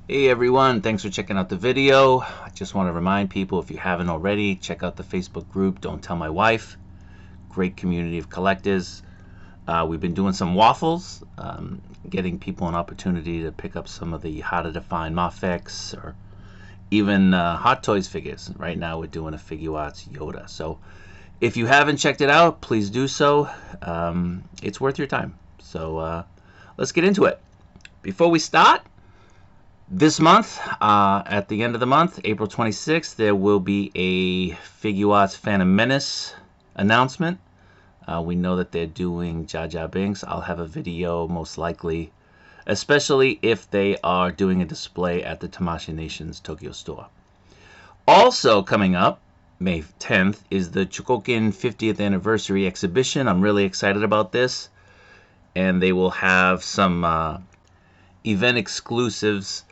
Hey everyone, thanks for checking out the video. I just want to remind people, if you haven't already, check out the Facebook group Don't Tell My Wife. Great community of collectors. We've been doing some waffles, getting people an opportunity to pick up some of the harder to find Mafex or even Hot Toys figures. Right now we're doing a Figure Arts Yoda. So if you haven't checked it out, please do so. It's worth your time. So let's get into it. Before we start, this month, at the end of the month, April 26th, there will be a Figure Arts Phantom Menace announcement. We know that they're doing Jar Jar Binks. I'll have a video most likely, especially if they are doing a display at the Tamashii Nation's Tokyo store. Also coming up, May 10th, is the Chokokin 50th Anniversary Exhibition. I'm really excited about this. And they will have some event exclusives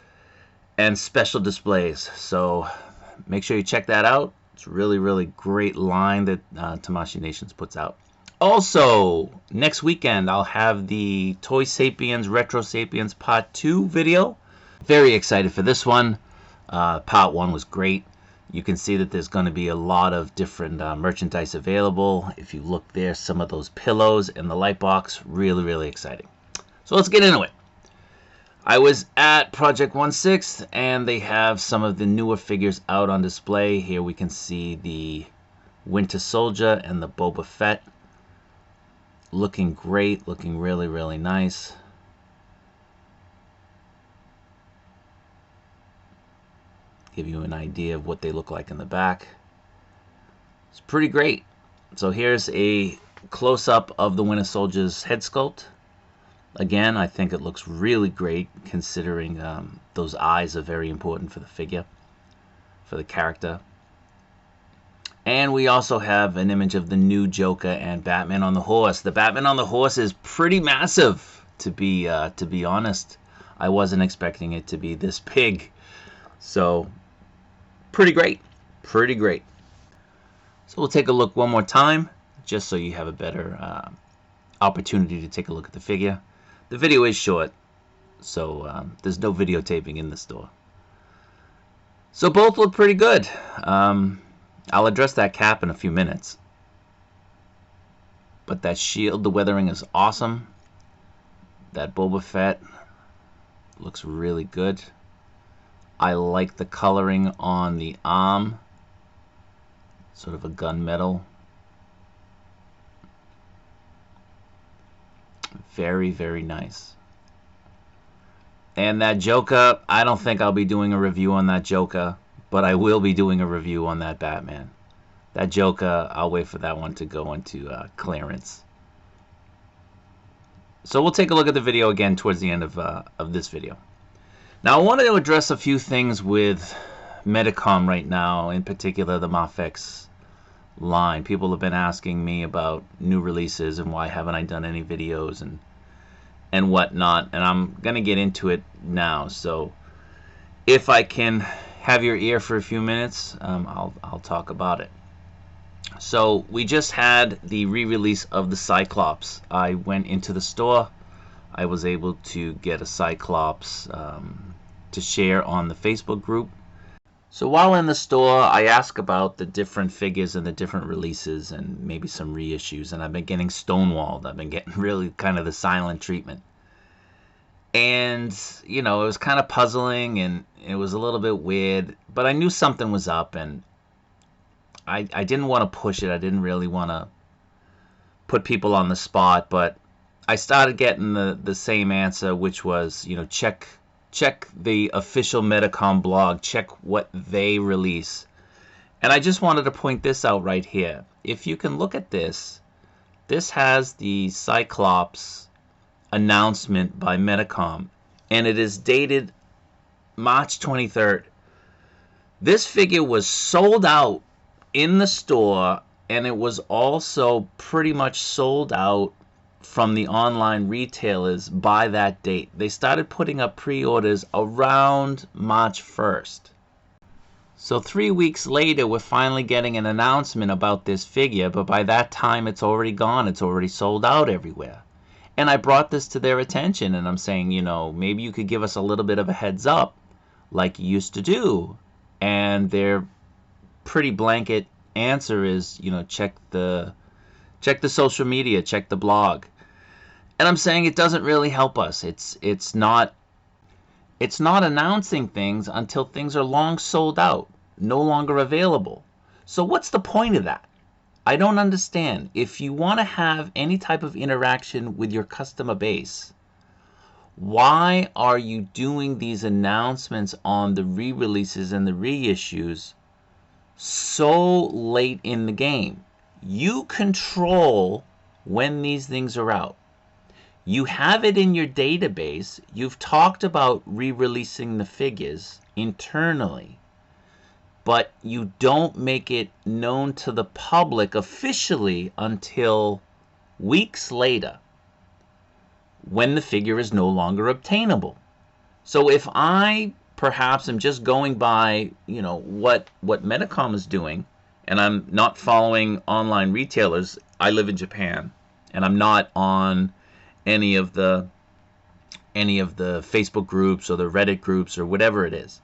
and special displays, so make sure you check that out. It's really great line that Tamashii Nations puts out. Also, next weekend I'll have the Toy Sapiens Retro Sapiens Part 2 video. Very excited for this one. Part 1 was great. You can see that there's going to be a lot of different merchandise available. If you look there, some of those pillows and the light box, really exciting. So let's get into it. I was at Project 1/6 and they have some of the newer figures out on display. Here we can see the Winter Soldier and the Boba Fett. Looking great, looking really nice. Give you an idea of what they look like in the back. It's pretty great. So here's a close-up of the Winter Soldier's head sculpt. Again, I think it looks really great, considering those eyes are very important for the figure, for the character. And we also have an image of the new Joker and Batman on the horse. The Batman on the horse is pretty massive, to be honest. I wasn't expecting it to be this big. So, pretty great. So we'll take a look one more time, just so you have a better opportunity to take a look at the figure. The video is short, so there's no videotaping in the store. So both look pretty good. I'll address that cap in a few minutes. But that shield, the weathering is awesome. That Boba Fett looks really good. I like the coloring on the arm. Sort of a gunmetal. Very nice. And that Joker, I don't think I'll be doing a review on that Joker, but I will be doing a review on that Batman. That Joker, I'll wait for that one to go into clearance. So we'll take a look at the video again towards the end of this video. Now I wanted to address a few things with Medicom right now, in particular the Mafex line. People have been asking me about new releases and why haven't I done any videos and whatnot, and I'm gonna get into it now. So if I can have your ear for a few minutes, I'll talk about it. So we just had the re-release of the Cyclops. I went into the store. I was able to get a Cyclops to share on the Facebook group. So while in the store, I ask about the different figures and the different releases and maybe some reissues, and I've been getting stonewalled. I've been getting really kind of the silent treatment. And, you know, it was kind of puzzling and it was a little bit weird, but I knew something was up, and I didn't want to push it. I didn't really want to put people on the spot, but I started getting the same answer, which was, you know, check the official Medicom blog, check what they release. And I just wanted to point this out right here. If you can look at this, this has the Cyclops announcement by Medicom, and it is dated March 23rd. This figure was sold out in the store, and it was also pretty much sold out from the online retailers by that date. They started putting up pre-orders around March 1st. So 3 weeks later, we're finally getting an announcement about this figure, but by that time it's already gone. It's already sold out everywhere. And I brought this to their attention, and I'm saying, you know, maybe you could give us a little bit of a heads up. like you used to do. And their pretty blanket answer is, check the social media, check the blog. And I'm saying it doesn't really help us. It's not announcing things until things are long sold out, no longer available. So what's the point of that? I don't understand. If you want to have any type of interaction with your customer base, why are you doing these announcements on the re-releases and the reissues so late in the game? You control when these things are out. You have it in your database. You've talked about re-releasing the figures internally, but you don't make it known to the public officially until weeks later, when the figure is no longer obtainable. So if I perhaps am just going by, what Medicom is doing, and I'm not following online retailers. I live in Japan, and I'm not on any of the Facebook groups or the Reddit groups or whatever it is.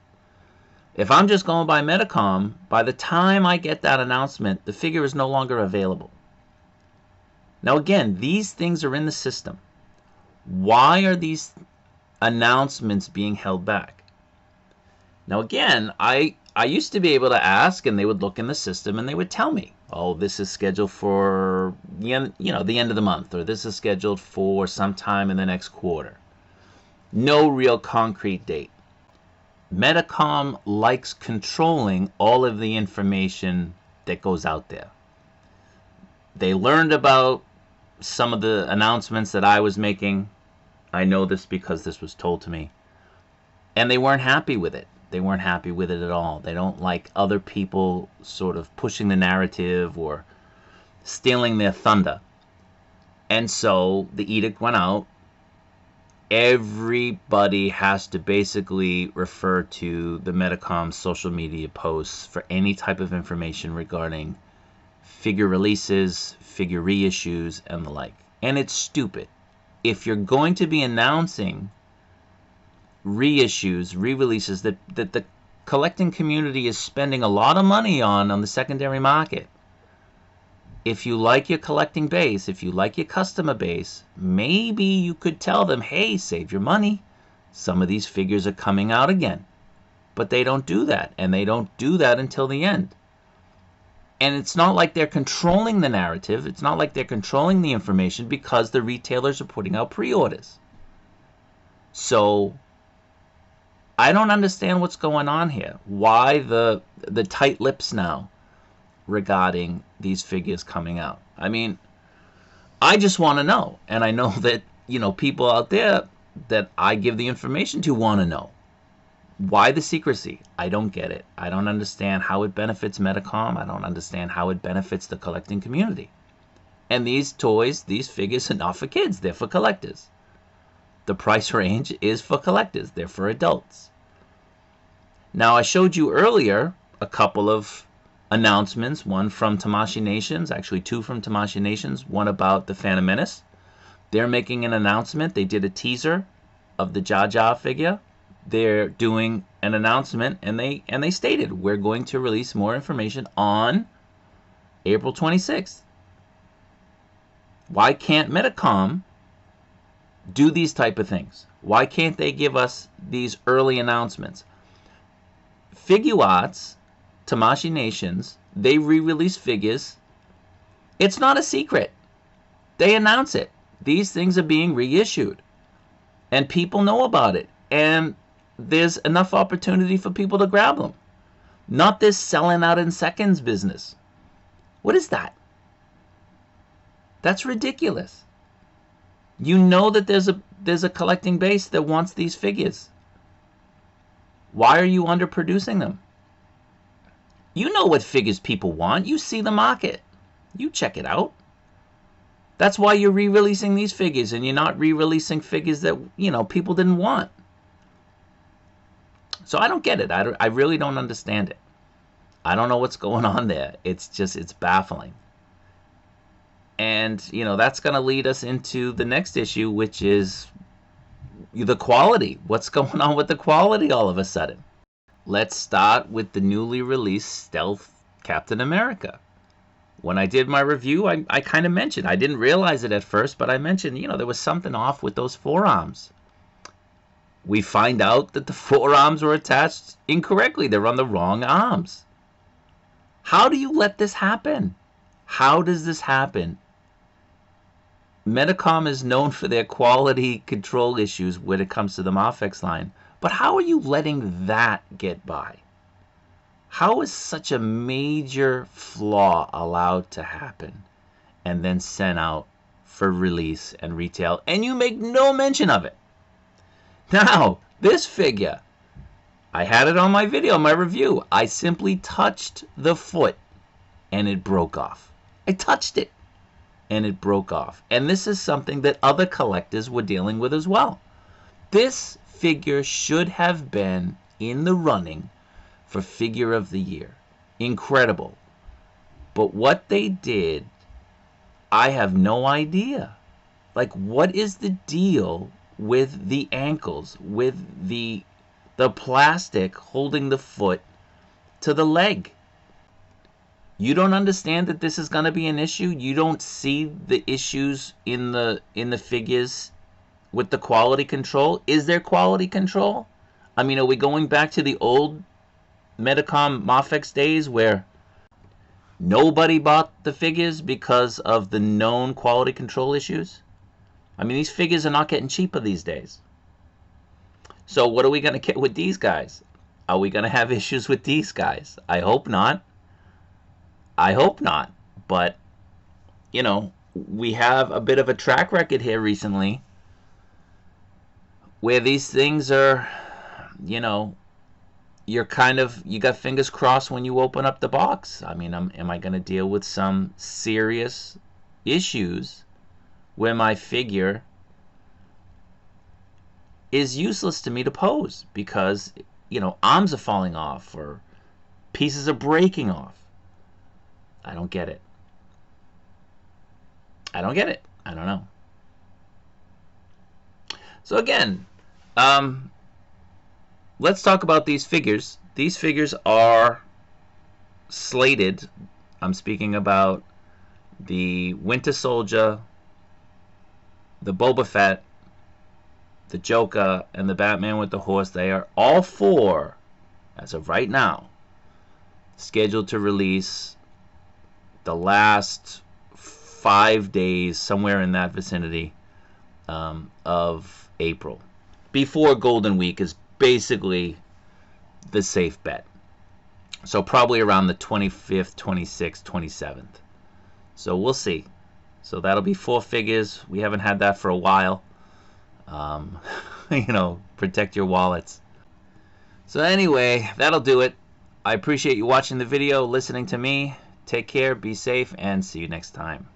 If I'm just going by Medicom, by the time I get that announcement, the figure is no longer available. Now again, these things are in the system. Why are these announcements being held back? Now again, I used to be able to ask, and they would look in the system and they would tell me, oh, this is scheduled for the end of the month, or this is scheduled for sometime in the next quarter. No real concrete date. Medicom likes controlling all of the information that goes out there. They learned about some of the announcements that I was making. I know this because this was told to me. And they weren't happy with it. They weren't happy with it at all. They don't like other people sort of pushing the narrative or stealing their thunder. And so the edict went out. Everybody has to basically refer to the Medicom social media posts for any type of information regarding figure releases, figure reissues, and the like. And it's stupid. If you're going to be announcing reissues, re-releases that the collecting community is spending a lot of money on the secondary market, if you like your collecting base, if you like your customer base, maybe you could tell them, hey, save your money. Some of these figures are coming out again. But they don't do that, and they don't do that until the end. And it's not like they're controlling the narrative. It's not like they're controlling the information because the retailers are putting out pre-orders. So I don't understand what's going on here. Why the tight lips now regarding these figures coming out? I mean, I just want to know. And I know that, people out there that I give the information to want to know. Why the secrecy? I don't get it. I don't understand how it benefits Medicom. I don't understand how it benefits the collecting community. And these toys, these figures are not for kids. They're for collectors. The price range is for collectors. They're for adults. Now, I showed you earlier a couple of announcements. One from Tamashii Nations, actually two from Tamashii Nations. One about the Phantom Menace. They're making an announcement. They did a teaser of the Jar Jar figure. They're doing an announcement, and they stated, we're going to release more information on April 26th. Why can't Medicom do these type of things? Why can't they give us these early announcements? Figure Arts, Tamashii Nations, they re-release figures. It's not a secret. They announce it. These things are being reissued, and people know about it. And there's enough opportunity for people to grab them. Not this selling out in seconds business. What is that? That's ridiculous. You know that there's a collecting base that wants these figures. Why are you underproducing them? You know what figures people want. You see the market. You check it out. That's why you're re-releasing these figures, and you're not re-releasing figures that, people didn't want. So I don't get it. I really don't understand it. I don't know what's going on there. It's baffling. And, that's going to lead us into the next issue, which is the quality. What's going on with the quality all of a sudden? Let's start with the newly released Stealth Captain America. When I did my review, I kind of mentioned, I didn't realize it at first, but I mentioned, there was something off with those forearms. We find out that the forearms were attached incorrectly. They're on the wrong arms. How do you let this happen? How does this happen? Medicom is known for their quality control issues when it comes to the Mafex line. But how are you letting that get by? How is such a major flaw allowed to happen and then sent out for release and retail, and you make no mention of it? Now, this figure, I had it on my video, my review. I simply touched the foot and it broke off. I touched it and it broke off. And this is something that other collectors were dealing with as well. This figure should have been in the running for Figure of the Year. Incredible. But what they did, I have no idea. Like, what is the deal with the ankles, with the plastic holding the foot to the leg? You don't understand that this is going to be an issue? You don't see the issues in the figures with the quality control? Is there quality control? I mean, are we going back to the old Medicom Mafex days where nobody bought the figures because of the known quality control issues? I mean, these figures are not getting cheaper these days. So what are we going to get with these guys? Are we going to have issues with these guys? I hope not. I hope not. But, we have a bit of a track record here recently where these things are, you got fingers crossed when you open up the box. I mean, am I going to deal with some serious issues where my figure is useless to me to pose because, arms are falling off or pieces are breaking off? I don't get it. I don't get it. I don't know. So again, let's talk about these figures. These figures are slated. I'm speaking about the Winter Soldier, the Boba Fett, the Joker, and the Batman with the horse. They are all four, as of right now, scheduled to release the last 5 days, somewhere in that vicinity, of April. Before Golden Week is basically the safe bet. So probably around the 25th, 26th, 27th. So we'll see. So that'll be 4 figures. We haven't had that for a while. Protect your wallets. So anyway, that'll do it. I appreciate you watching the video, listening to me. Take care, be safe, and see you next time.